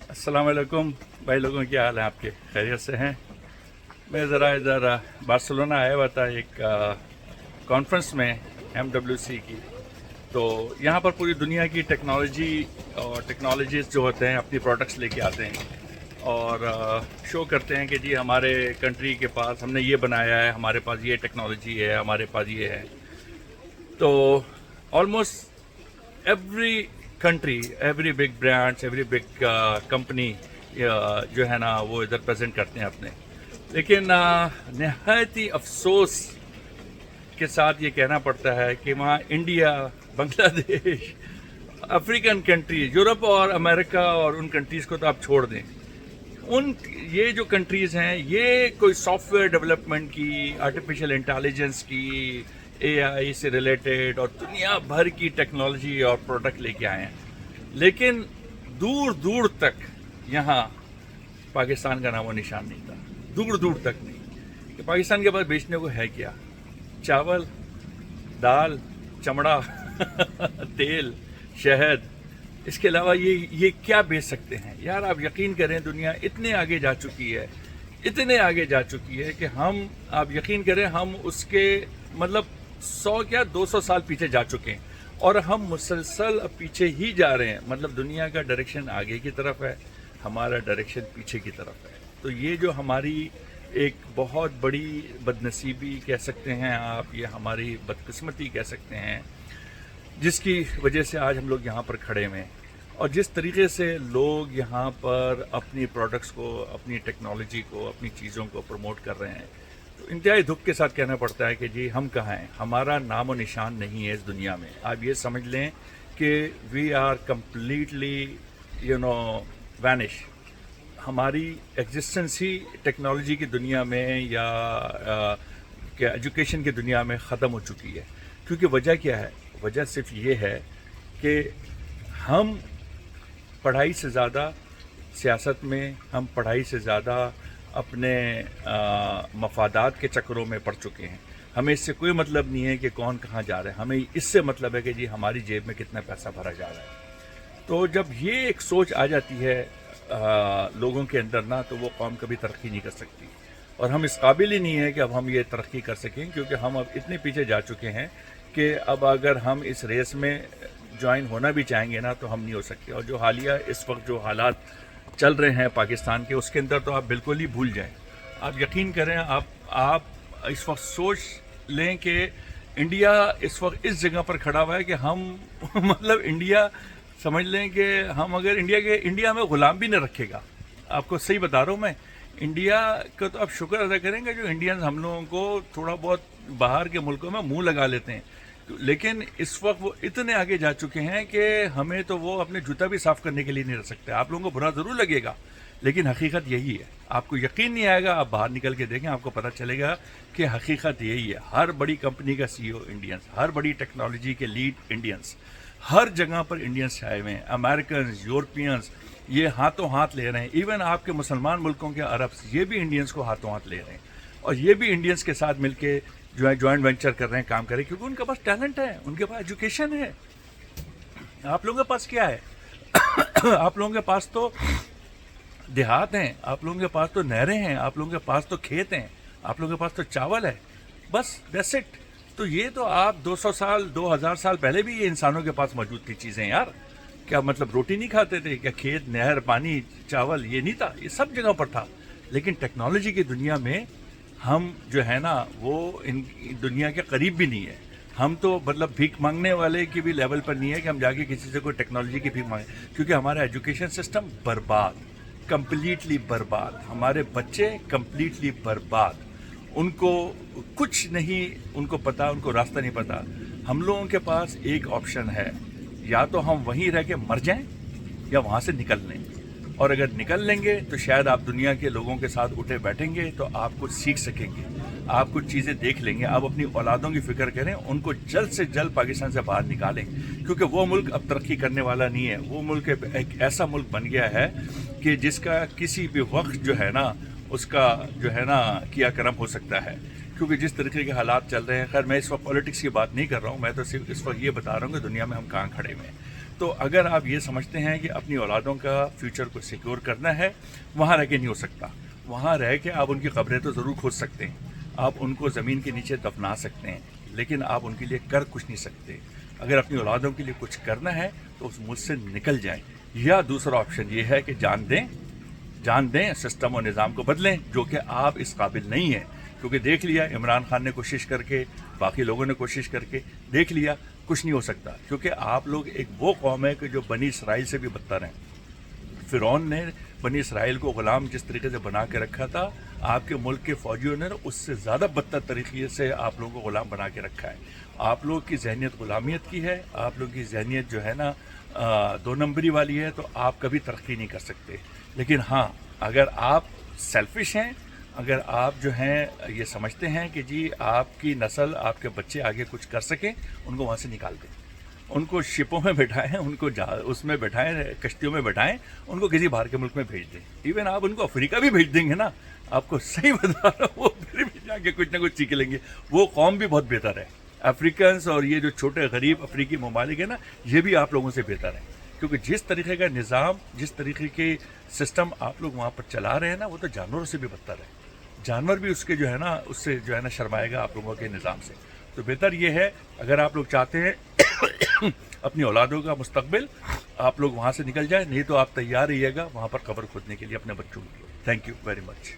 अस्सलाम वालेकुम भाई लोगों, क्या हाल है आपके? खैरियत से हैं? मैं ज़रा इधर बार्सिलोना आया हुआ था एक कॉन्फ्रेंस में MWC की। तो यहाँ पर पूरी दुनिया की टेक्नोलॉजी और टेक्नोलॉजीज जो होते हैं अपनी प्रोडक्ट्स लेके आते हैं और शो करते हैं कि जी हमारे कंट्री के पास हमने ये बनाया है, हमारे पास ये टेक्नोलॉजी है, हमारे पास ये है। तो almost every country, every big brands, every big company जो है ना वो इधर प्रेजेंट करते हैं अपने। लेकिन नहायत ही अफसोस के साथ ये कहना पड़ता है कि वहाँ India, Bangladesh, African countries, Europe और अमेरिका और उन कंट्रीज़ को तो आप छोड़ दें, उन ये जो कंट्रीज़ हैं ये कोई सॉफ्टवेयर डेवलपमेंट की, आर्टिफिशियल इंटेलिजेंस की, AI से रिलेटेड और दुनिया भर की टेक्नोलॉजी और प्रोडक्ट लेके आए हैं। लेकिन दूर दूर तक यहाँ पाकिस्तान का नामो निशान नहीं था, दूर दूर तक नहीं। कि पाकिस्तान के पास बेचने को है क्या? चावल, दाल, चमड़ा तेल, शहद, इसके अलावा ये क्या बेच सकते हैं? यार आप यकीन करें, दुनिया इतने आगे जा चुकी है, इतने आगे जा चुकी है कि आप यकीन करें हम उसके मतलब 100 क्या 200 साल पीछे जा चुके हैं और हम मुसलसल अब पीछे ही जा रहे हैं। मतलब दुनिया का डायरेक्शन आगे की तरफ है, हमारा डायरेक्शन पीछे की तरफ है। तो ये जो हमारी एक बहुत बड़ी बदनसीबी कह सकते हैं आप, ये हमारी बदकिस्मती कह सकते हैं, जिसकी वजह से आज हम लोग यहाँ पर खड़े हुए हैं। और जिस तरीके से लोग यहाँ पर अपनी प्रोडक्ट्स को, अपनी टेक्नोलॉजी को, अपनी चीज़ों को प्रमोट कर रहे हैं, तो इंतहाई दुख के साथ कहना पड़ता है कि जी हम कहाँ हैं, हमारा नामो निशान नहीं है इस दुनिया में। आप ये समझ लें कि वी आर कम्प्लीटली वैनिश। हमारी एग्जिस्टेंस ही टेक्नोलॉजी की दुनिया में या क्या एजुकेशन की दुनिया में ख़त्म हो चुकी है। क्योंकि वजह क्या है? वजह सिर्फ ये है कि हम पढ़ाई से ज़्यादा सियासत में, हम पढ़ाई से ज़्यादा अपने मफादात के चक्करों में पड़ चुके हैं। हमें इससे कोई मतलब नहीं है कि कौन कहाँ जा रहा है, हमें इससे मतलब है कि जी हमारी जेब में कितना पैसा भरा जा रहा है। तो जब ये एक सोच आ जाती है लोगों के अंदर ना, तो वो कौम कभी तरक्की नहीं कर सकती। और हम इस काबिल ही नहीं है कि अब हम ये तरक्की कर सकें, क्योंकि हम अब इतने पीछे जा चुके हैं कि अब अगर हम इस रेस में ज्वाइन होना भी चाहेंगे ना तो हम नहीं हो सकते। और जो हालिया इस वक्त जो हालात चल रहे हैं पाकिस्तान के, उसके अंदर तो आप बिल्कुल ही भूल जाएं। आप यकीन करें, आप इस वक्त सोच लें कि इंडिया इस वक्त इस जगह पर खड़ा हुआ है कि हम मतलब इंडिया समझ लें कि हम अगर इंडिया में ग़ुलाम भी नहीं रखेगा। आपको सही बता रहा हूँ मैं। इंडिया का तो आप शुक्र अदा करेंगे जो इंडियंस हम लोगों को थोड़ा बहुत बाहर के मुल्कों में मुंह लगा लेते हैं, लेकिन इस वक्त वो इतने आगे जा चुके हैं कि हमें तो वो अपने जूता भी साफ़ करने के लिए नहीं रख सकते। आप लोगों को बुरा ज़रूर लगेगा, लेकिन हकीकत यही है। आपको यकीन नहीं आएगा, आप बाहर निकल के देखें, आपको पता चलेगा कि हकीकत यही है। हर बड़ी कंपनी का CEO इंडियंस, हर बड़ी टेक्नोलॉजी के लीड इंडियंस, हर जगह पर इंडियंस आए हुए हैं। अमेरिकन, यूरोपियंस ये हाथों हाथ ले रहे हैं। इवन आपके मुसलमान मुल्कों के अरब्स, ये भी इंडियंस को हाथों हाथ ले रहे हैं और ये भी इंडियंस के साथ मिलके जो है जॉइंट वेंचर कर रहे हैं, काम कर रहे हैं, क्योंकि उनके पास टैलेंट है, उनके पास एजुकेशन है। आप लोगों के पास क्या है? आप लोगों के पास तो देहात हैं, आप लोगों के पास तो नहरें हैं, आप लोगों के पास तो खेत हैं, आप लोगों के पास तो चावल है, बस दैट्स इट। तो ये तो आप 200 साल 2000 साल पहले भी ये इंसानों के पास मौजूद थी चीज़ें यार। क्या मतलब रोटी नहीं खाते थे क्या? खेत, नहर, पानी, चावल ये नहीं था? ये सब जगह पर था। लेकिन टेक्नोलॉजी की दुनिया में हम जो है ना वो इन दुनिया के करीब भी नहीं है। हम तो मतलब भीख मांगने वाले की भी लेवल पर नहीं है कि हम जाके किसी से कोई टेक्नोलॉजी की भीख मांगे, क्योंकि हमारा एजुकेशन सिस्टम बर्बाद, कम्प्लीटली बर्बाद। हमारे बच्चे कम्प्लीटली बर्बाद, उनको कुछ नहीं उनको पता, उनको रास्ता नहीं पता। हम लोगों के पास एक ऑप्शन है, या तो हम वहीं रह के मर जाएं या वहाँ से निकल लें। और अगर निकल लेंगे तो शायद आप दुनिया के लोगों के साथ उठे बैठेंगे तो आप कुछ सीख सकेंगे, आप कुछ चीज़ें देख लेंगे। आप अपनी औलादों की फ़िक्र करें, उनको जल्द से जल्द पाकिस्तान से बाहर निकालें, क्योंकि वो मुल्क अब तरक्की करने वाला नहीं है। वो मुल्क एक ऐसा मुल्क बन गया है कि जिसका किसी भी वक्त जो है ना उसका जो है ना किया करम हो सकता है, क्योंकि जिस तरीके के हालात चल रहे हैं। खैर मैं इस वक्त पॉलिटिक्स की बात नहीं कर रहा हूँ, मैं तो सिर्फ इस वक्त ये बता रहा हूँ कि दुनिया में हम कहाँ खड़े हुए हैं। تو اگر آپ یہ سمجھتے ہیں کہ اپنی اولادوں کا فیوچر کو سیکیور کرنا ہے، وہاں رہ کے نہیں ہو سکتا. وہاں رہ کے آپ ان کی قبریں تو ضرور کھود سکتے ہیں، آپ ان کو زمین کے نیچے دفنا سکتے ہیں، لیکن آپ ان کے لیے کر کچھ نہیں سکتے. اگر اپنی اولادوں کے لیے کچھ کرنا ہے تو اس ملک سے نکل جائیں. یا دوسرا آپشن یہ ہے کہ جان دیں سسٹم و نظام کو بدلیں، جو کہ آپ اس قابل نہیں ہیں. کیونکہ دیکھ لیا عمران خان نے کوشش کر کے، باقی لوگوں نے کوشش کر کے دیکھ لیا، کچھ نہیں ہو سکتا. کیونکہ آپ لوگ ایک وہ قوم ہے کہ جو بنی اسرائیل سے بھی بدتر ہیں. فرعون نے بنی اسرائیل کو غلام جس طریقے سے بنا کے رکھا تھا، آپ کے ملک کے فوجیوں نے اس سے زیادہ بدتر طریقے سے آپ لوگوں کو غلام بنا کے رکھا ہے. آپ لوگ کی ذہنیت غلامیت کی ہے، آپ لوگ کی ذہنیت جو ہے نا 2 نمبری والی ہے، تو آپ کبھی ترقی نہیں کر سکتے. لیکن ہاں، اگر آپ سیلفش ہیں، اگر آپ جو ہیں یہ سمجھتے ہیں کہ جی آپ کی نسل، آپ کے بچے آگے کچھ کر سکیں، ان کو وہاں سے نکال دیں. ان کو شپوں میں بٹھائیں، ان کو اس میں بٹھائیں، کشتیوں میں بٹھائیں، ان کو کسی باہر کے ملک میں بھیج دیں. ایون آپ ان کو افریقہ بھی بھیج دیں گے نا، آپ کو صحیح بتا رہا ہوں، وہ پھر بھی جا کے کچھ نہ کچھ سیکھ لیں گے. وہ قوم بھی بہت بہتر ہے. افریقنس اور یہ جو چھوٹے غریب افریقی ممالک ہیں نا، یہ بھی آپ لوگوں سے بہتر ہے. کیونکہ جس طریقے کا نظام، جس طریقے کے سسٹم آپ لوگ وہاں پر چلا رہے ہیں نا، وہ تو جانوروں سے بھی بدتر ہے. جانور بھی اس کے جو ہے نا، اس سے جو ہے نا شرمائے گا آپ لوگوں کے نظام سے. تو بہتر یہ ہے، اگر آپ لوگ چاہتے ہیں اپنی اولادوں کا مستقبل، آپ لوگ وہاں سے نکل جائیں. نہیں تو آپ تیار رہیے گا وہاں پر قبر کھودنے کے لیے اپنے بچوں کے لیے. Thank you very much.